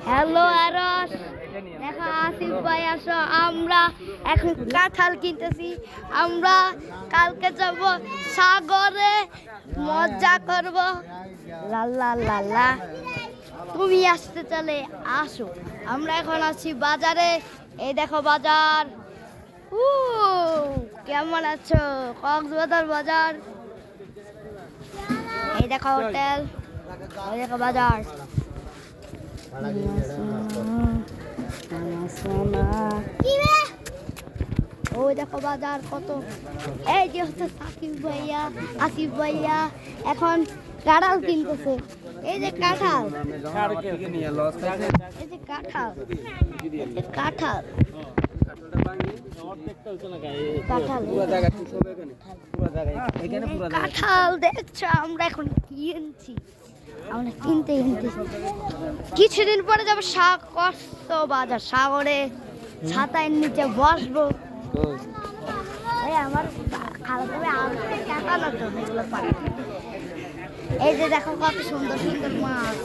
Hello আরস, দেখো আসিফ ভাই আসো। আমরা এখন কাঁঠাল কিনতেছি। আমরা কালকে যাব সাগরে, মজা করব। লাল্লা লাল্লা, তুমি আসতে চলে আসো। আমরা এখন আছি বাজারে। এই দেখো বাজার। কেমন আছো? কক্সবাজার বাজার। এই দেখো হোটেল, এই দেখো বাজার। ওই দেখো বাজার কত। এই যে হচ্ছে আসিফ ভাইয়া এখন কাঁঠাল কিনতেছে। এই যে কাঁঠাল, এই যে কাঁঠাল, কাঁঠাল কাঁঠাল দেখছো। আমরা এখন কিনছি, আমরা কিনতে কিছুদিন পরে যাবো বাজার সাগরে, ছাতার নিচে বসবো। আমার এই যে দেখো কত সুন্দর সুন্দর মাছ।